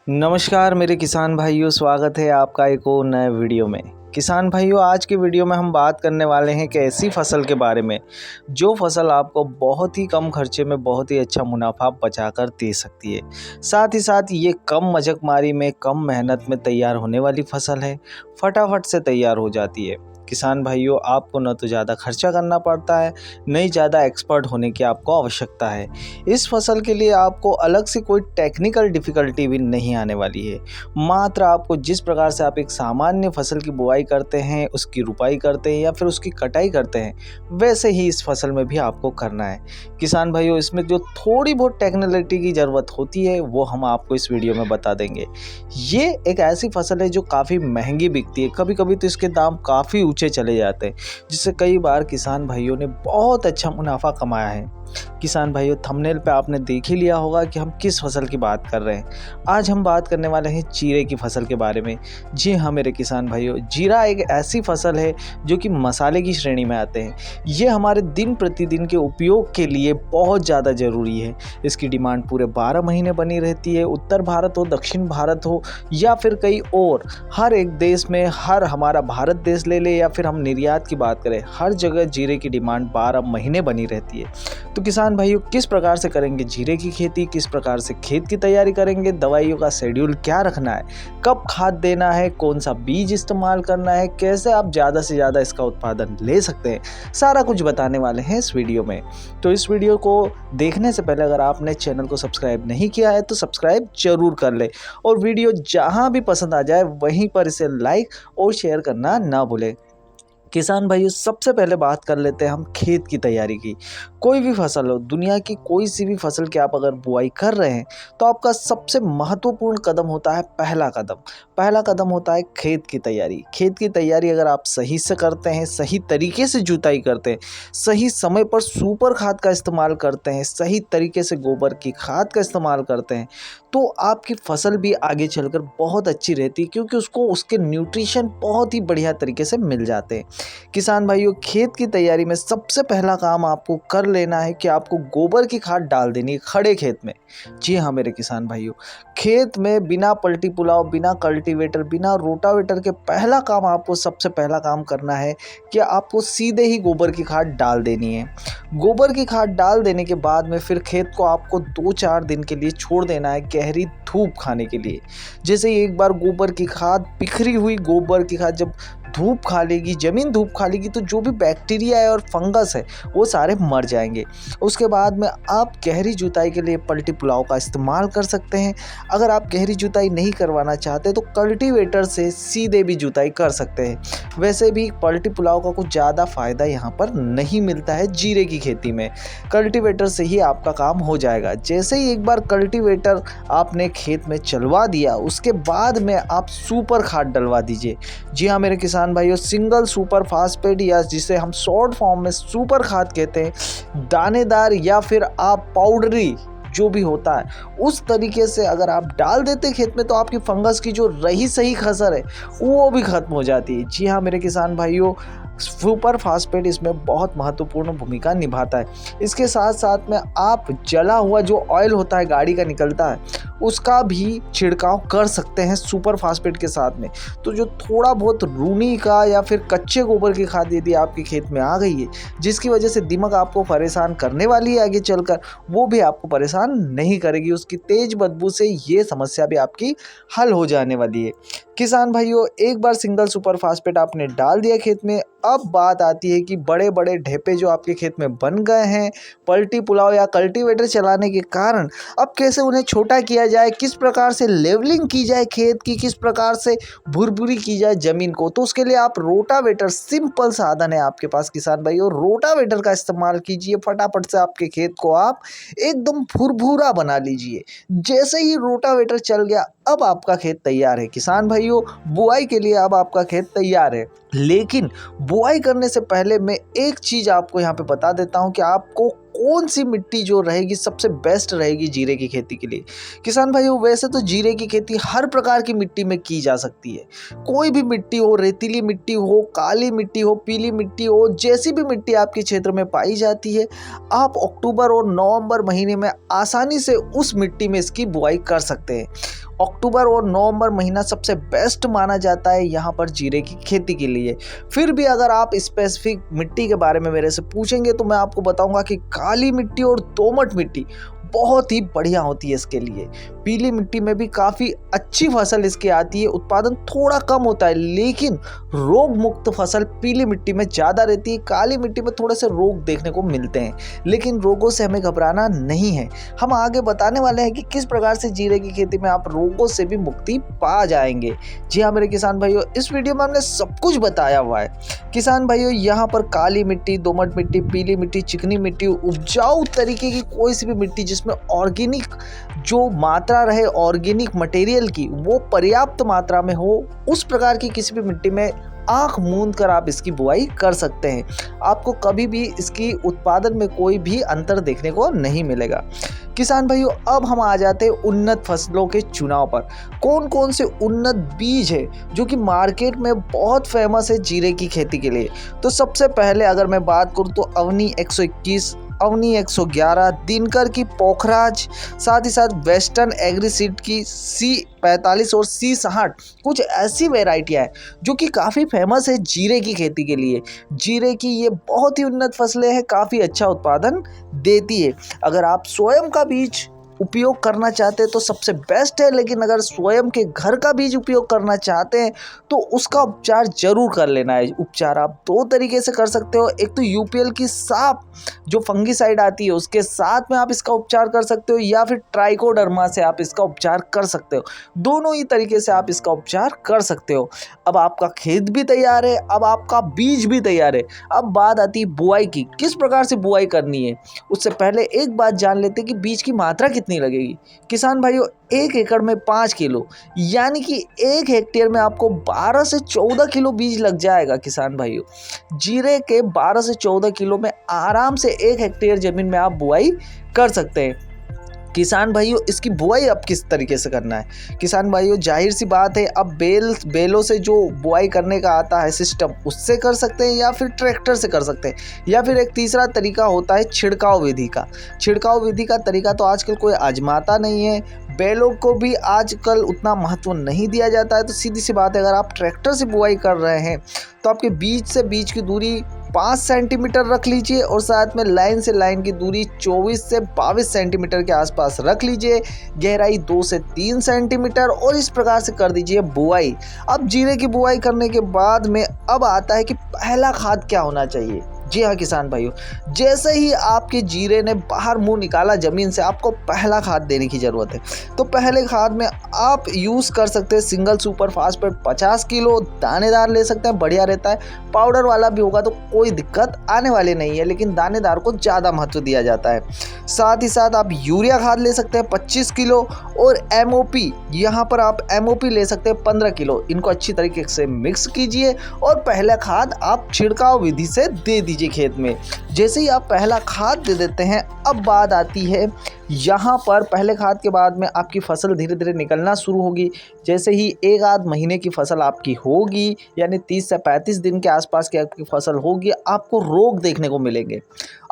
नमस्कार मेरे किसान भाइयों, स्वागत है आपका एक और नए वीडियो में। किसान भाइयों, आज के वीडियो में हम बात करने वाले हैं कि ऐसी फसल के बारे में जो फसल आपको बहुत ही कम खर्चे में बहुत ही अच्छा मुनाफा बचाकर दे सकती है। साथ ही साथ ये कम मजकमारी में, कम मेहनत में तैयार होने वाली फसल है, फटाफट से तैयार हो जाती है। किसान भाइयों, आपको न तो ज़्यादा खर्चा करना पड़ता है, न ही ज़्यादा एक्सपर्ट होने की आपको आवश्यकता है। इस फसल के लिए आपको अलग से कोई टेक्निकल डिफ़िकल्टी भी नहीं आने वाली है। मात्र आपको जिस प्रकार से आप एक सामान्य फसल की बुआई करते हैं, उसकी रुपाई करते हैं या फिर उसकी कटाई करते हैं, वैसे ही इस फसल में भी आपको करना है। किसान भाइयों, इसमें जो थोड़ी बहुत टेक्नोलॉजी की ज़रूरत होती है वो हम आपको इस वीडियो में बता देंगे। ये एक ऐसी फसल है जो काफ़ी महंगी बिकती है, कभी-कभी तो इसके दाम काफ़ी ऊँचे चले जाते हैं, जिससे कई बार किसान भाइयों ने बहुत अच्छा मुनाफा कमाया है। किसान भाइयों, थंबनेल पे आपने देख ही लिया होगा कि हम किस फसल की बात कर रहे हैं। आज हम बात करने वाले हैं जीरे की फसल के बारे में। जी हाँ मेरे किसान भाइयों, जीरा एक ऐसी फसल है जो कि मसाले की श्रेणी में आते हैं। ये हमारे दिन प्रतिदिन के उपयोग के लिए बहुत ज़्यादा ज़रूरी है। इसकी डिमांड पूरे 12 महीने बनी रहती है। उत्तर भारत हो, दक्षिण भारत हो या फिर कई और, हर एक देश में, हर हमारा भारत देश ले ले या फिर हम निर्यात की बात करें, हर जगह जीरे की डिमांड 12 महीने बनी रहती है। तो किसान भाइयों, किस प्रकार से करेंगे जीरे की खेती, किस प्रकार से खेत की तैयारी करेंगे, दवाइयों का शेड्यूल क्या रखना है, कब खाद देना है, कौन सा बीज इस्तेमाल करना है, कैसे आप ज़्यादा से ज़्यादा इसका उत्पादन ले सकते हैं, सारा कुछ बताने वाले हैं इस वीडियो में। तो इस वीडियो को देखने से पहले अगर आपने चैनल को सब्सक्राइब नहीं किया है तो सब्सक्राइब जरूर कर ले और वीडियो जहाँ भी पसंद आ जाए वहीं पर इसे लाइक और शेयर करना ना भूलें। किसान भाइयों, सबसे पहले बात कर लेते हैं हम खेत की तैयारी की। कोई भी फसल हो, दुनिया की कोई सी भी फसल की आप अगर बुआई कर रहे हैं तो आपका सबसे महत्वपूर्ण कदम होता है पहला कदम होता है खेत की तैयारी। खेत की तैयारी अगर आप सही से करते हैं, सही तरीके से जुताई करते हैं, सही समय पर सुपर खाद का इस्तेमाल करते हैं, सही तरीके से गोबर की खाद का इस्तेमाल करते हैं, तो आपकी फसल भी आगे चलकर बहुत अच्छी रहती है, क्योंकि उसको उसके न्यूट्रिशन बहुत ही बढ़िया तरीके से मिल जाते हैं। किसान भाइयों, खेत की तैयारी में सबसे पहला काम आपको कर लेना है कि आपको गोबर की खाद डाल देनी है खड़े खेत में। जी हाँ मेरे किसान भाइयों, खेत में बिना पलटी पुलाव, बिना कल्टीवेटर, बिना रोटावेटर के सबसे पहला काम करना है कि आपको सीधे ही गोबर की खाद डाल देनी है। गोबर की खाद डाल देने के बाद में फिर खेत को आपको 2-4 दिन के लिए छोड़ देना है गहरी धूप खाने के लिए। जैसे ही एक बार गोबर की खाद, बिखरी हुई गोबर की खाद जब धूप खा लेगी, ज़मीन धूप खा लेगी, तो जो भी बैक्टीरिया है और फंगस है वो सारे मर जाएंगे। उसके बाद में आप गहरी जुताई के लिए पलटी पुलाव का इस्तेमाल कर सकते हैं। अगर आप गहरी जुताई नहीं करवाना चाहते तो कल्टीवेटर से सीधे भी जुताई कर सकते हैं। वैसे भी पलटी पुलाव का कुछ ज़्यादा फ़ायदा यहाँ पर नहीं मिलता है जीरे की खेती में। कल्टीवेटर से ही आपका काम हो जाएगा। जैसे ही एक बार कल्टीवेटर आपने खेत में चलवा दिया, उसके बाद में आप सुपर खाद डलवा दीजिए। जी हाँ मेरे किसान भाइयों, सिंगल सुपर फास्फेट या जिसे हम शॉर्ट फॉर्म में सुपर खाद कहते हैं, दानेदार या फिर आप पाउडरी जो भी होता है, उस तरीके से अगर आप डाल देते खेत में तो आपकी फंगस की जो रही सही खसर है वो भी खत्म हो जाती है। जी हाँ मेरे किसान भाइयों, सुपर फास्फेट इसमें बहुत महत्वपूर्ण भूमिका निभाता है। इसके साथ साथ में आप जला हुआ जो ऑयल होता है गाड़ी का निकलता है, उसका भी छिड़काव कर सकते हैं सुपर फास्फेट के साथ में। तो जो थोड़ा बहुत रूनी का या फिर कच्चे गोबर की खाद यदि आपके खेत में आ गई है, जिसकी वजह से दीमक आपको परेशान करने वाली है आगे चलकर, वो भी आपको परेशान नहीं करेगी। उसकी तेज बदबू से ये समस्या भी आपकी हल हो जाने वाली है। किसान भाइयों, एक बार सिंगल सुपर फास्फेट आपने डाल दिया खेत में, अब बात आती है कि बड़े बड़े ढेपे जो आपके खेत में बन गए हैं पलटी पुलाव या कल्टीवेटर चलाने के कारण, अब कैसे उन्हें छोटा किया जाए, किस प्रकार से लेवलिंग की जाए खेत की, किस प्रकार से भुरभुरी की जाए ज़मीन को। तो उसके लिए आप रोटावेटर, सिंपल साधन है आपके पास किसान भाइयों, रोटावेटर का इस्तेमाल कीजिए। फटाफट से आपके खेत को आप एकदम भुरभुरा बना लीजिए। जैसे ही रोटावेटर चल गया, अब आपका खेत तैयार है किसान भाइयों, बुआई के लिए अब आपका खेत तैयार है। लेकिन बुआई करने से पहले मैं एक चीज़ आपको यहाँ पे बता देता हूँ कि आपको कौन सी मिट्टी जो रहेगी सबसे बेस्ट रहेगी जीरे की खेती के लिए। किसान भाइयों, वैसे तो जीरे की खेती हर प्रकार की मिट्टी में की जा सकती है। कोई भी मिट्टी हो, रेतीली मिट्टी हो, काली मिट्टी हो, पीली मिट्टी हो, जैसी भी मिट्टी आपके क्षेत्र में पाई जाती है, आप अक्टूबर और नवंबर महीने में आसानी से उस मिट्टी में इसकी बुआई कर सकते हैं। अक्टूबर और नवंबर महीना सबसे बेस्ट माना जाता है यहाँ पर जीरे की खेती के लिए। फिर भी अगर आप स्पेसिफिक मिट्टी के बारे में मेरे से पूछेंगे तो मैं आपको बताऊंगा कि काली मिट्टी और दोमट मिट्टी बहुत ही बढ़िया होती है इसके लिए। पीली मिट्टी में भी काफ़ी अच्छी फसल इसकी आती है, उत्पादन थोड़ा कम होता है, लेकिन रोग मुक्त फसल पीली मिट्टी में ज़्यादा रहती है। काली मिट्टी में थोड़े से रोग देखने को मिलते हैं, लेकिन रोगों से हमें घबराना नहीं है। हम आगे बताने वाले हैं कि किस प्रकार से जीरे की खेती में आप रोगों से भी मुक्ति पा जाएंगे। जी हाँ मेरे किसान भाइयों, इस वीडियो में हमने सब कुछ बताया हुआ है। किसान भाइयों, यहाँ पर काली मिट्टी, दोमट मिट्टी, पीली मिट्टी, चिकनी मिट्टी, उपजाऊ तरीके की कोई सी भी मिट्टी जिसमें ऑर्गेनिक जो मात्रा रहे ऑर्गेनिक मटेरियल की वो पर्याप्त मात्रा में हो, उस प्रकार की किसी भी मिट्टी में आंख मूंद कर आप इसकी बुआई कर सकते हैं। आपको कभी भी इसकी उत्पादन में कोई भी अंतर देखने को नहीं मिलेगा। किसान भाइयों, अब हम आ जाते हैं उन्नत फसलों के चुनाव पर। कौन कौन से उन्नत बीज है जो कि मार्केट में बहुत फेमस है जीरे की खेती के लिए। तो सबसे पहले अगर मैं बात करूं तो अवनी 121, अवनी 111, दिनकर की पोखराज, साथ ही साथ वेस्टर्न एग्रीसीड की C45 और C60, कुछ ऐसी वेराइटियाँ हैं जो कि काफ़ी फेमस है जीरे की खेती के लिए। जीरे की ये बहुत ही उन्नत फसलें हैं, काफ़ी अच्छा उत्पादन देती है। अगर आप स्वयं का बीज उपयोग करना चाहते हैं तो सबसे बेस्ट है, लेकिन अगर स्वयं के घर का बीज उपयोग करना चाहते हैं तो उसका उपचार जरूर कर लेना है। उपचार आप दो तरीके से कर सकते हो। एक तो यूपीएल की साफ जो फंगीसाइड आती है उसके साथ में आप इसका उपचार कर सकते हो, या फिर ट्राइकोडर्मा से आप इसका उपचार कर सकते हो। दोनों ही तरीके से आप इसका उपचार कर सकते हो। अब आपका खेत भी तैयार है, अब आपका बीज भी तैयार है। अब बात आती है बुआई की, किस प्रकार से बुआई करनी है। उससे पहले एक बात जान लेते हैं कि बीज की मात्रा कितनी लगेगी। किसान भाइयों, 1 एकड़ में 5 किलो, यानी कि 1 हेक्टेयर में आपको 12 से 14 किलो बीज लग जाएगा। किसान भाइयों, जीरे के 12 से 14 किलो में आराम से 1 हेक्टेयर जमीन में आप बुआई कर सकते हैं। किसान भाइयों, इसकी बुआई अब किस तरीके से करना है। किसान भाइयों, जाहिर सी बात है, अब बेलों से जो बुआई करने का आता है सिस्टम, उससे कर सकते हैं, या फिर ट्रैक्टर से कर सकते हैं, या फिर एक तीसरा तरीका होता है छिड़काव विधि का। छिड़काव विधि का तरीका तो आजकल कोई आजमाता नहीं है, बैलों को भी आजकल उतना महत्व नहीं दिया जाता है। तो सीधी सी बात है, अगर आप ट्रैक्टर से बुआई कर रहे हैं तो आपके बीज से बीज की दूरी 5 सेंटीमीटर रख लीजिए, और साथ में लाइन से लाइन की दूरी 24 से 22 सेंटीमीटर के आसपास रख लीजिए। गहराई 2 से 3 सेंटीमीटर, और इस प्रकार से कर दीजिए बुआई। अब जीरे की बुआई करने के बाद में अब आता है कि पहला खाद क्या होना चाहिए। जी हाँ किसान भाइयों, जैसे ही आपके जीरे ने बाहर मुंह निकाला ज़मीन से, आपको पहला खाद देने की ज़रूरत है। तो पहले खाद में आप यूज़ कर सकते हैं सिंगल सुपर फास्फेट 50 किलो, दानेदार ले सकते हैं, बढ़िया रहता है। पाउडर वाला भी होगा तो कोई दिक्कत आने वाली नहीं है, लेकिन दानेदार को ज़्यादा महत्व दिया जाता है। साथ ही साथ आप यूरिया खाद ले सकते हैं 25 किलो, और MOP, यहाँ पर आप MOP ले सकते हैं 15 किलो। इनको अच्छी तरीके से मिक्स कीजिए और पहला खाद आप छिड़काव विधि से दे दीजिए खेत में। जैसे ही आप पहला खाद दे देते हैं, अब बात आती है यहाँ पर पहले खाद के बाद में आपकी फसल धीरे धीरे निकलना शुरू होगी। जैसे ही 1 आध महीने की फसल आपकी होगी, यानी 30 से 35 दिन के आसपास की आपकी फसल होगी, आपको रोग देखने को मिलेंगे।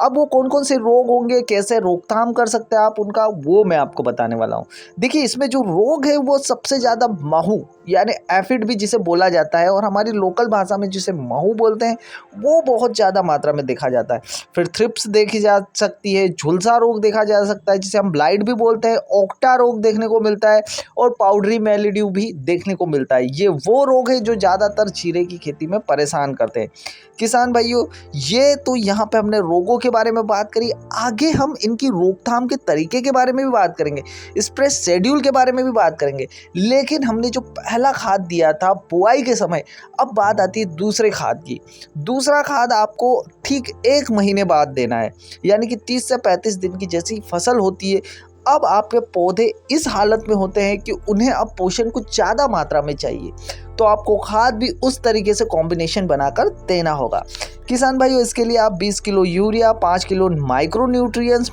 अब वो कौन कौन से रोग होंगे, कैसे रोकथाम कर सकते हैं आप उनका, वो मैं आपको बताने वाला हूँ। देखिए, इसमें जो रोग है वो सबसे ज़्यादा महू यानी एफिड भी जिसे बोला जाता है, और हमारी लोकल भाषा में जिसे महू बोलते हैं, वो बहुत ज़्यादा मात्रा में देखा जाता है। फिर थ्रिप्स देखी जा सकती है, झुलसा रोग देखा जा सकता है जिसे हम ब्लाइट भी बोलते हैं, ओक्टा रोग देखने को मिलता है, और पाउडरी मेलिड्यू भी देखने को मिलता है। ये वो रोग है जो ज़्यादातर जीरे की खेती में परेशान करते हैं। किसान भाइयों, ये तो यहाँ पे हमने रोगों के बारे में बात करी। आगे हम इनकी रोकथाम के तरीके के बारे में भी बात करेंगे, स्प्रे शेड्यूल के बारे में भी बात करेंगे। लेकिन हमने जो पहला खाद दिया था बुआई के समय, अब बात आती है दूसरे खाद की। दूसरा खाद आपको ठीक 1 महीने बाद देना है, यानी कि 30 से 35 दिन की जैसी फसल होती है। अब आपके पौधे इस हालत में होते हैं कि उन्हें अब पोषण कुछ ज़्यादा मात्रा में चाहिए। तो आपको खाद भी उस तरीके से कॉम्बिनेशन बनाकर देना होगा। किसान भाइयों, इसके लिए आप 20 किलो यूरिया, 5 किलो माइक्रोन्यूट्रिएंट्स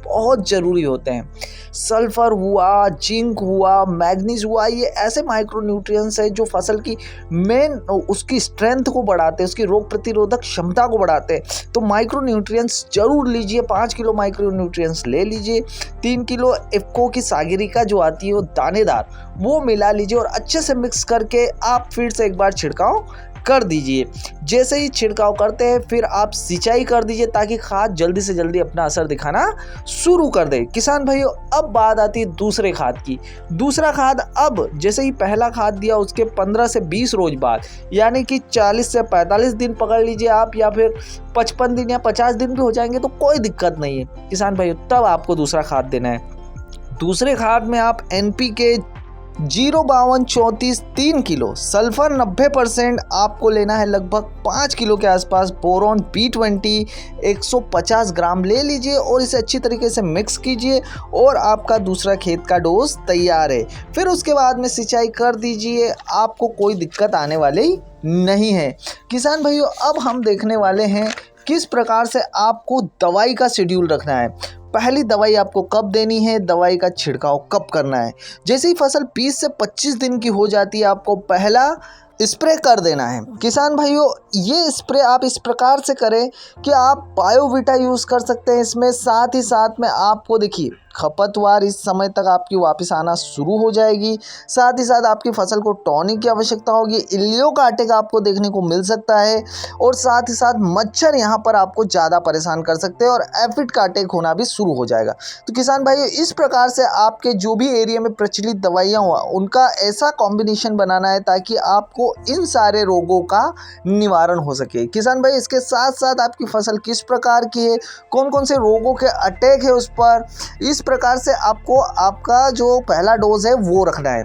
बहुत ज़रूरी होते हैं। सल्फर हुआ, जिंक हुआ, मैग्नीज हुआ, ये ऐसे माइक्रोन्यूट्रिएंट्स है जो फसल की मेन उसकी स्ट्रेंथ को बढ़ाते हैं, उसकी रोग प्रतिरोधक क्षमता को बढ़ाते हैं। तो माइक्रोन्यूट्रिएंट्स जरूर लीजिए, 5 किलो माइक्रोन्यूट्रिएंट्स ले लीजिए। 3 किलो इफ्को की सागरिका जो आती है वो दानेदार, वो मिला लीजिए और अच्छे से मिक्स करके आप फिर से एक बार छिड़काव कर दीजिए। जैसे ही छिड़काव करते हैं फिर आप सिंचाई कर दीजिए ताकि खाद जल्दी से जल्दी अपना असर दिखाना शुरू कर दे। किसान भाइयों, अब बात आती है दूसरे खाद की। दूसरा खाद अब जैसे ही पहला खाद दिया उसके 15 से 20 रोज बाद, यानी कि 40 से 45 दिन पकड़ लीजिए आप, या फिर 55 दिन या 50 दिन भी हो जाएंगे तो कोई दिक्कत नहीं है किसान भाइयों, तब आपको दूसरा खाद देना है। दूसरे खाद में आप NPK 05234 3 किलो, सल्फर 90% आपको लेना है लगभग 5 किलो के आसपास, बोरॉन B20 150 ग्राम ले लीजिए और इसे अच्छी तरीके से मिक्स कीजिए और आपका दूसरा खेत का डोज तैयार है। फिर उसके बाद में सिंचाई कर दीजिए, आपको कोई दिक्कत आने वाली नहीं है। किसान भाइयों, अब हम देखने वाले हैं किस प्रकार से आपको दवाई का शेड्यूल रखना है। पहली दवाई आपको कब देनी है, दवाई का छिड़काव कब करना है। जैसे ही फसल 20 से 25 दिन की हो जाती है आपको पहला स्प्रे कर देना है। किसान भाइयों, ये स्प्रे आप इस प्रकार से करें कि आप बायोवीटा यूज़ कर सकते हैं इसमें। साथ ही साथ में आपको देखिए खपतवार इस समय तक आपकी वापस आना शुरू हो जाएगी। साथ ही साथ आपकी फसल को टॉनिक की आवश्यकता होगी, इल्लियो काटे का आपको देखने को मिल सकता है और साथ ही साथ मच्छर यहाँ पर आपको ज़्यादा परेशान कर सकते हैं और एफिड का अटैक होना भी शुरू हो जाएगा। तो किसान भाइयों, इस प्रकार से आपके जो भी एरिया में प्रचलित दवाइयाँ हुआ उनका ऐसा कॉम्बिनेशन बनाना है ताकि आपको इन सारे रोगों का निवारण हो सके। किसान भाई, इसके साथ साथ आपकी फसल किस प्रकार की है, कौन कौन से रोगों के अटैक है उस पर, इस प्रकार से आपको आपका जो पहला डोज है वो रखना है।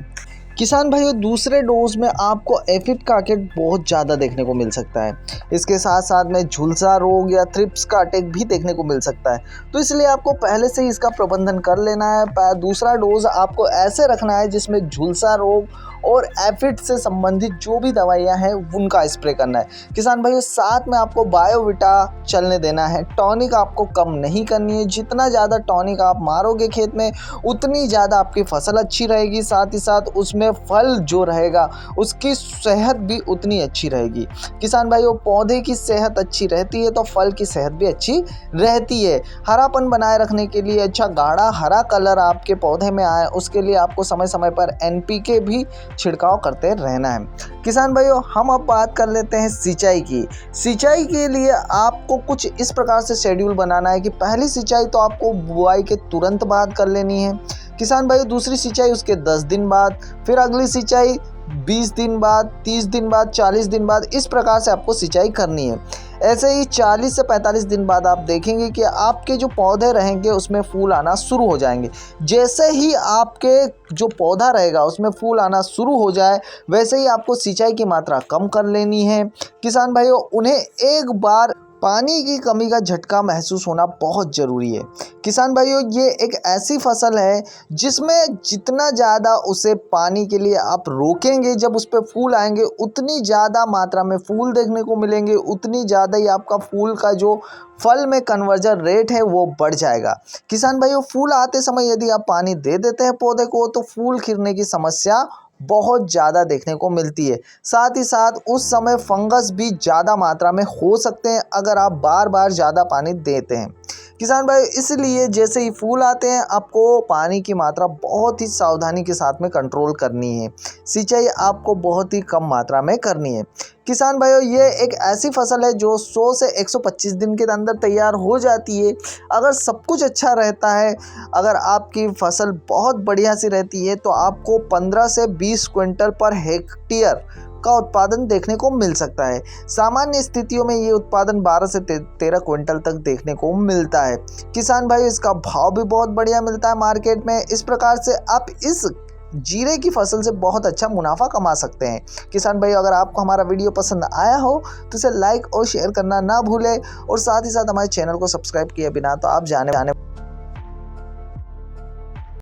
किसान भाइयों, दूसरे डोज में आपको एफिड का अटैक बहुत ज़्यादा देखने को मिल सकता है। इसके साथ साथ में झुलसा रोग या थ्रिप्स का अटैक भी देखने को मिल सकता है, तो इसलिए आपको पहले से ही इसका प्रबंधन कर लेना है। दूसरा डोज आपको ऐसे रखना है जिसमें झुलसा रोग और एफिड से संबंधित जो भी दवाइयाँ हैं उनका स्प्रे करना है। किसान भाइयों, साथ में आपको बायोवीटा चलने देना है। टॉनिक आपको कम नहीं करनी है, जितना ज़्यादा टॉनिक आप मारोगे खेत में उतनी ज़्यादा आपकी फसल अच्छी रहेगी। साथ ही साथ उसमें फल जो रहेगा उसकी सेहत भी उतनी अच्छी रहेगी। किसान भाइयों, पौधे की सेहत अच्छी रहती है तो फल की सेहत भी अच्छी रहती है। हरापन बनाए रखने के लिए अच्छा गाढ़ा हरा कलर आपके पौधे में आए उसके लिए आपको समय समय पर NPK भी छिड़काव करते रहना है। किसान भाइयों, हम अब बात कर लेते हैं सिंचाई की। सिंचाई के लिए आपको कुछ इस प्रकार से शेड्यूल बनाना है कि पहली सिंचाई तो आपको बुआई के तुरंत बाद कर लेनी है किसान भाइयों, दूसरी सिंचाई उसके 10 दिन बाद, फिर अगली सिंचाई 20 दिन बाद, 30 दिन बाद, 40 दिन बाद, इस प्रकार से आपको सिंचाई करनी है। ऐसे ही 40 से 45 दिन बाद आप देखेंगे कि आपके जो पौधे रहेंगे उसमें फूल आना शुरू हो जाएंगे। जैसे ही आपके जो पौधा रहेगा उसमें फूल आना शुरू हो जाए वैसे ही आपको सिंचाई की मात्रा कम कर लेनी है। किसान भाइयों, उन्हें एक बार पानी की कमी का झटका महसूस होना बहुत ज़रूरी है। किसान भाइयों, ये एक ऐसी फसल है जिसमें जितना ज़्यादा उसे पानी के लिए आप रोकेंगे, जब उस पर फूल आएंगे उतनी ज़्यादा मात्रा में फूल देखने को मिलेंगे, उतनी ज़्यादा ही आपका फूल का जो फल में कन्वर्जन रेट है वो बढ़ जाएगा। किसान भाइयों, फूल आते समय यदि आप पानी दे देते हैं पौधे को तो फूल खिलने की समस्या बहुत ज़्यादा देखने को मिलती है। साथ ही साथ उस समय फंगस भी ज़्यादा मात्रा में हो सकते हैं अगर आप बार बार ज़्यादा पानी देते हैं। किसान भाई, इसलिए जैसे ही फूल आते हैं आपको पानी की मात्रा बहुत ही सावधानी के साथ में कंट्रोल करनी है। सिंचाई आपको बहुत ही कम मात्रा में करनी है। किसान भाइयों, ये एक ऐसी फसल है जो 100 से 125 दिन के अंदर तैयार हो जाती है। अगर सब कुछ अच्छा रहता है, अगर आपकी फसल बहुत बढ़िया सी रहती है तो आपको 15 से 20 क्विंटल पर हेक्टेयर का उत्पादन देखने को मिल सकता है। सामान्य स्थितियों में ये उत्पादन 12 से 13 क्विंटल तक देखने को मिलता है। किसान भाई, इसका भाव भी बहुत बढ़िया मिलता है मार्केट में। इस प्रकार से आप इस जीरे की फसल से बहुत अच्छा मुनाफा कमा सकते हैं। किसान भाई, अगर आपको हमारा वीडियो पसंद आया हो तो इसे लाइक और शेयर करना ना भूलें और साथ ही साथ हमारे चैनल को सब्सक्राइब किए बिना तो आप जाने